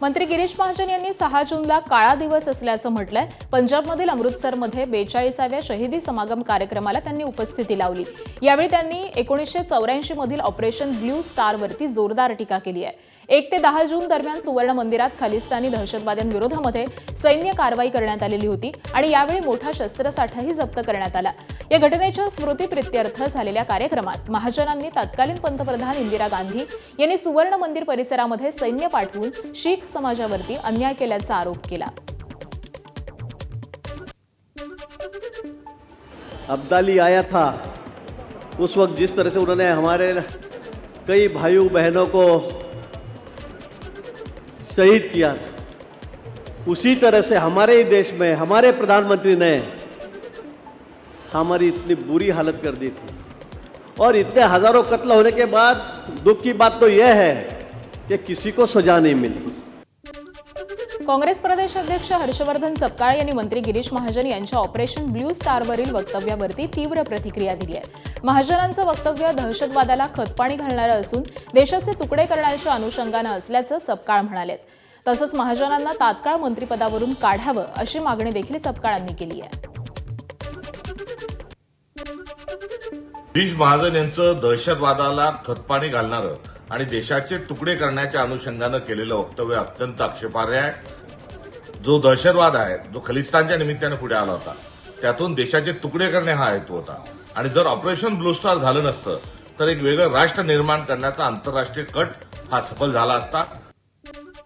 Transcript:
मंत्री गिरीश महाजन यांनी 6 जूनला काळा दिवस असल्याचं म्हटलंय। पंजाबमधील अमृतसरमध्ये 42व्या शहीदी समागम कार्यक्रमाला त्यांनी उपस्थिती लावली। यावेळी त्यांनी 1984 मधील ऑपरेशन ब्ल्यू स्टारवरती जोरदार टीका केली आहे। 1 ते 10 जून दरम्यान सुवर्ण मंदिरात खालिस्तानी दहशतवाद्यांविरोधामध्ये सैन्य कारवाई करण्यात आलेली होती आणि यावेळी मोठा शस्त्रसाठाही जप्त करण्यात आला। या घटनेच्या स्मृतीप्रित्यर्थ झालेल्या कार्यक्रमात महाजनांनी तत्कालीन पंतप्रधान इंदिरा गांधी यांनी सुवर्ण मंदिर परिसरामध्ये सैन्य पाठवून शीख समाजावरती अन्याय केल्याचा आरोप केला। अब्दाली आया था, उस वक्त जिस तरह से उन्होंने हमारे कई भाइयों बहनों को शहीद किया, उसी तरह से हमारे ही देश में हमारे प्रधानमंत्री ने हमारी इतनी बुरी हालत कर दी थी। और इतने हजारों कत्ल होने के बाद दुख की बात तो यह है कि किसी को सजा नहीं मिली। काँग्रेस प्रदेश अध्यक्ष हर्षवर्धन सपकाळ यांनी मंत्री गिरीश महाजन यांच्या ऑपरेशन ब्ल्यू स्टारवरील वक्तव्यावरती तीव्र प्रतिक्रिया दिली आहे। महाजनांचं वक्तव्य दहशतवादाला खतपाणी घालणारं असून देशाचे तुकडे करण्याच्या अनुषंगानं असल्याचं सपकाळ म्हणाले। तसंच महाजनांना तात्काळ मंत्रिपदावरून काढावं अशी मागणी देखील सपकाळांनी केली आहे। गिरीश महाजन यांचं दहशतवादाला खतपाणी घालणारं आणि देशाचे तुकडे करण्याच्या अनुषंगानं केलेलं वक्तव्य अत्यंत आक्षेपार्ह आहे। जो दहशतवाद आहे, जो खलिस्तानच्या निमित्ताने पुढे आला होता, त्यातून देशाचे तुकडे करणे हा हेतू होता। आणि जर ऑपरेशन ब्लू स्टार झालं नसतं तर एक वेगळं राष्ट्र निर्माण करण्याचा आंतरराष्ट्रीय कट हा सफल झाला असता।